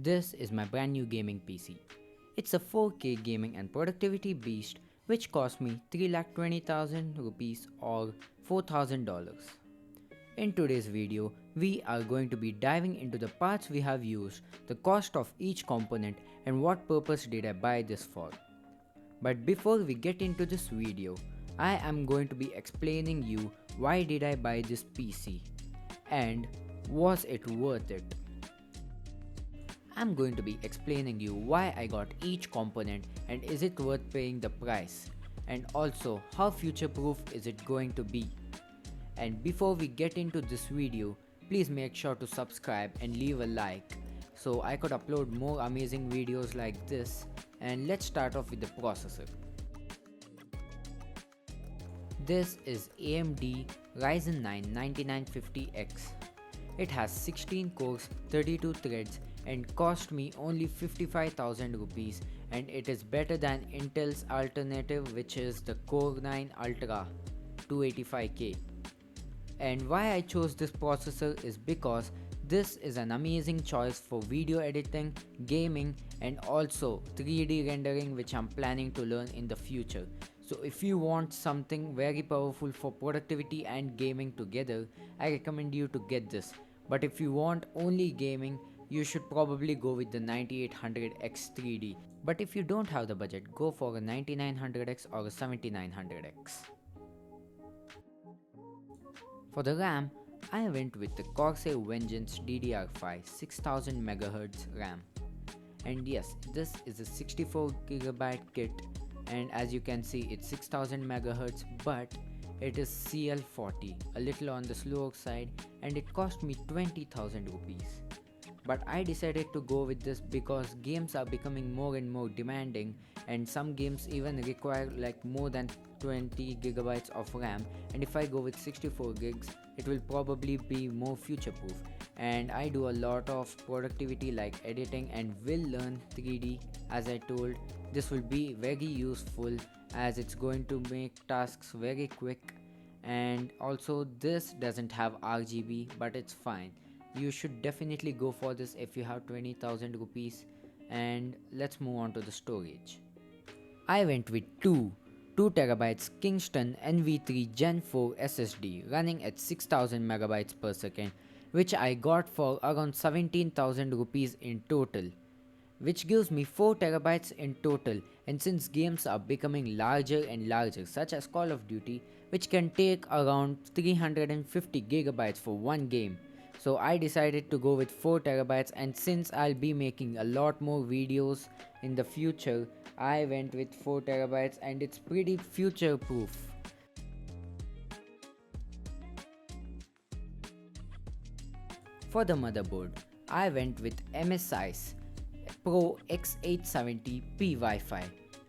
This is my brand new gaming PC. It's a 4K gaming and productivity beast which cost me 3,20,000 rupees or $4,000. In today's video, we are going to be diving into the parts we have used, the cost of each component and what purpose did I buy this for. But before we get into this video, I am going to be explaining you why did I buy this PC and was it worth it. I'm going to be explaining you why I got each component and is it worth paying the price, and also how future proof is it going to be. And before we get into this video, please make sure to subscribe and leave a like so I could upload more amazing videos like this. And let's start off with the processor. This is AMD Ryzen 9 9950X. It has 16 cores, 32 threads and cost me only 55,000 rupees, and it is better than Intel's alternative, which is the Core 9 Ultra 285K. And why I chose this processor is because this is an amazing choice for video editing, gaming and also 3D rendering, which I'm planning to learn in the future. So if you want something very powerful for productivity and gaming together, I recommend you to get this. But if you want only gaming, you should probably go with the 9800X 3D. But if you don't have the budget, go for a 9900X or a 7900X. For the RAM, I went with the Corsair Vengeance DDR5 6000MHz RAM. And yes, this is a 64GB kit, and as you can see it's 6000MHz, but it is CL40, a little on the slower side, and it cost me 20,000 rupees. But I decided to go with this because games are becoming more and more demanding, and some games even require like more than 20GB of RAM, and if I go with 64 gigs it will probably be more future proof. And I do a lot of productivity like editing and will learn 3D. As I told, this will be very useful as it's going to make tasks very quick. And also this doesn't have RGB, but it's fine. You should definitely go for this if you have 20,000 rupees. And let's move on to the storage. I went with 2TB Kingston NV3 Gen 4 SSD running at 6000 MB per second, which I got for around 17,000 rupees in total, which gives me 4TB in total. And since games are becoming larger and larger, such as Call of Duty, which can take around 350GB for one game, so I decided to go with 4TB. And since I'll be making a lot more videos in the future, I went with 4TB and it's pretty future proof. For the motherboard, I went with MSI's Pro X870P Wi-Fi.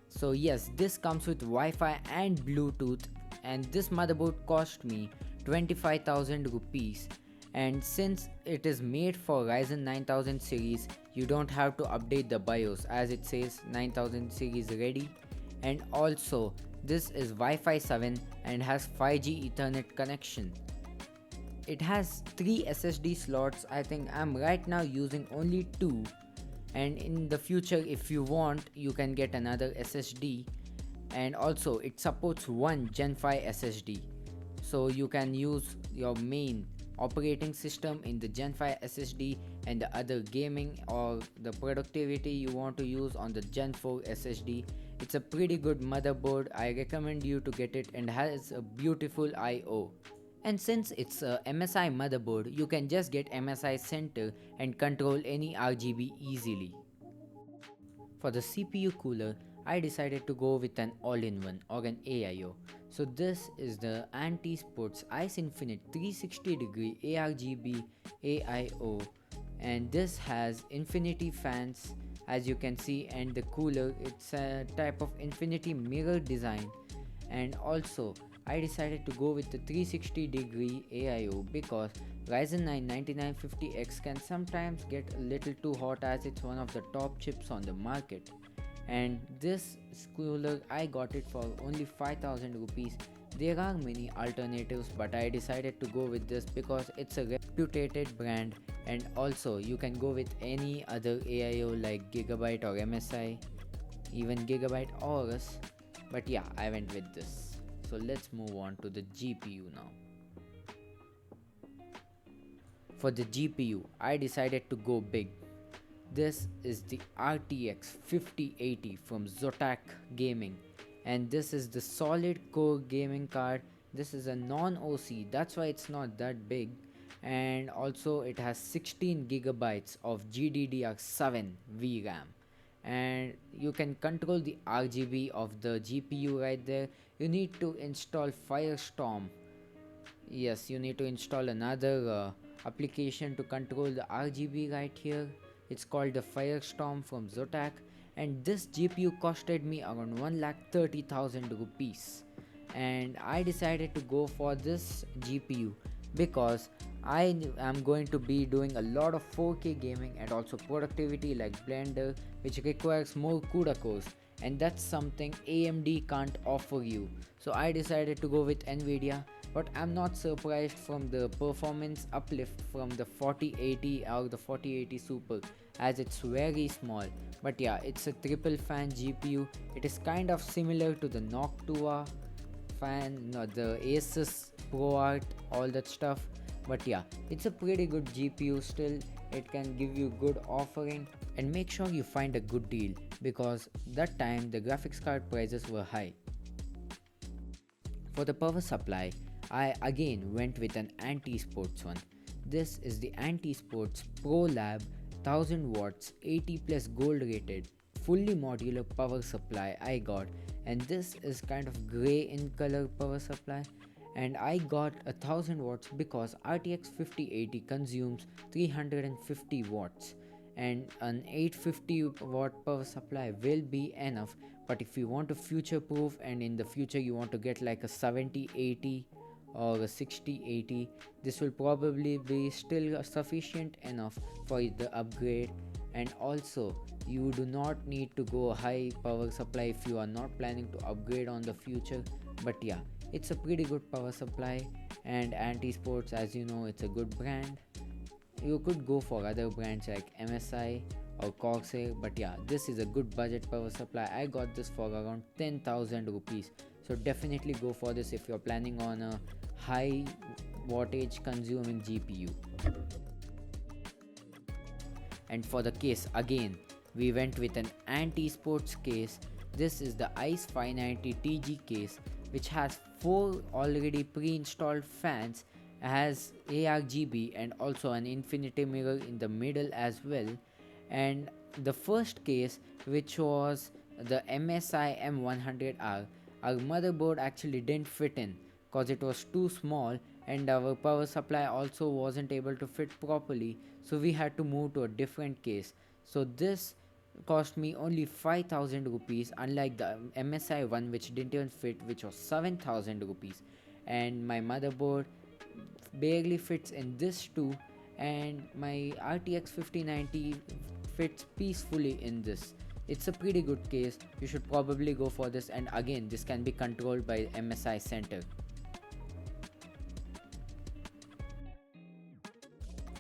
So yes, this comes with Wi-Fi and Bluetooth, and this motherboard cost me 25,000 rupees. And since it is made for Ryzen 9000 series, you don't have to update the BIOS as it says 9000 series ready. And also this is Wi-Fi 7 and has 5G Ethernet connection. It has 3 SSD slots. I think I'm right now using only 2, and in the future if you want you can get another SSD. And also it supports one Gen 5 SSD, so you can use your main operating system in the Gen 5 SSD and the other gaming or the productivity you want to use on the Gen 4 SSD. It's a pretty good motherboard. I recommend you to get it, and has a beautiful I/O. And since it's a MSI motherboard, you can just get MSI center and control any RGB easily. For the CPU cooler, I decided to go with an all-in-one or an AIO. So this is the Anti-Sports Ice Infinite 360 degree ARGB AIO, and this has infinity fans as you can see, and the cooler, it's a type of infinity mirror design. And also I decided to go with the 360 degree AIO because Ryzen 9 9950X can sometimes get a little too hot as it's one of the top chips on the market. And this cooler I got it for only 5,000 rupees. There are many alternatives, but I decided to go with this because it's a reputed brand, and also you can go with any other AIO like Gigabyte or MSI, even Gigabyte or us. But yeah, I went with this. So let's move on to the GPU now. For the GPU, I decided to go big. This is the RTX 5080 from Zotac Gaming, and this is the solid core gaming card. This is a non-OC, that's why it's not that big, and also it has 16 gigabytes of GDDR7 VRAM, and you can control the RGB of the GPU right there. You need to install Firestorm. Yes, you need to install another application to control the RGB right here. It's called the Firestorm from Zotac, and this GPU costed me around 1,30,000 rupees. And I decided to go for this GPU because I am going to be doing a lot of 4K gaming and also productivity like Blender, which requires more CUDA cores, and that's something AMD can't offer you. So I decided to go with NVIDIA, but I'm not surprised from the performance uplift from the 4080 or the 4080 Super, as it's very small. But yeah, it's a triple fan GPU. It is kind of similar to the Noctua fan, no, the Asus ProArt, all that stuff. But yeah, it's a pretty good GPU still. It can give you good offering, and make sure you find a good deal because that time the graphics card prices were high. For the power supply, I again went with an anti-sports one. This is the anti-sports Pro Lab 1000 watts 80 plus gold rated fully modular power supply I got, and this is kind of grey in color power supply, and I got 1000 watts because RTX 5080 consumes 350 watts, and an 850 watt power supply will be enough. But if you want to future proof and in the future you want to get like a 7080 or a 6080, this will probably be still sufficient enough for the upgrade. And also, you do not need to go high power supply if you are not planning to upgrade on the future. But yeah, it's a pretty good power supply, and Anti Sports, as you know, it's a good brand. You could go for other brands like MSI or Corsair, but yeah, this is a good budget power supply. I got this for around 10,000 rupees, so definitely go for this if you're planning on a high wattage consuming GPU. And for the case, again we went with an anti-sports case. This is the ICE 590 TG case, which has 4 already pre-installed fans, has ARGB and also an infinity mirror in the middle as well. And the first case, which was the MSI M100R, our motherboard actually didn't fit in cause it was too small, and our power supply also wasn't able to fit properly, so we had to move to a different case. So this cost me only 5,000 rupees, unlike the MSI one which didn't even fit, which was 7,000 rupees. And my motherboard barely fits in this too, and my RTX 5090 fits peacefully in this. It's a pretty good case. You should probably go for this, and again this can be controlled by MSI Center.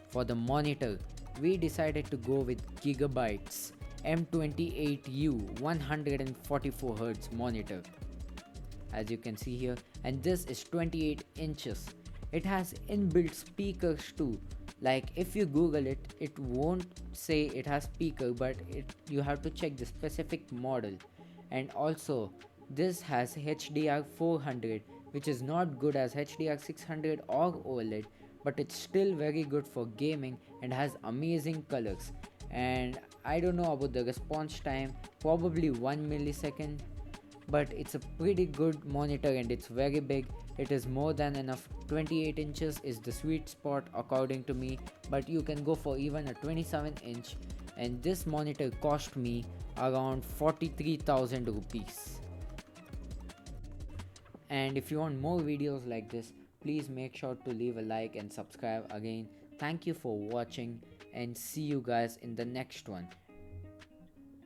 For the monitor, we decided to go with Gigabyte's M28U 144Hz monitor, as you can see here, and this is 28 inches. It has inbuilt speakers too. Like if you Google it, it won't say it has speaker, but you have to check the specific model. And also, this has HDR 400, which is not good as HDR 600 or OLED, but it's still very good for gaming and has amazing colors. And I don't know about the response time, probably 1 millisecond, but it's a pretty good monitor and it's very big. It is more than enough. 28 inches is the sweet spot according to me, but you can go for even a 27 inch, and this monitor cost me around 43,000 rupees. And if you want more videos like this, please make sure to leave a like and subscribe again. Thank you for watching, and see you guys in the next one.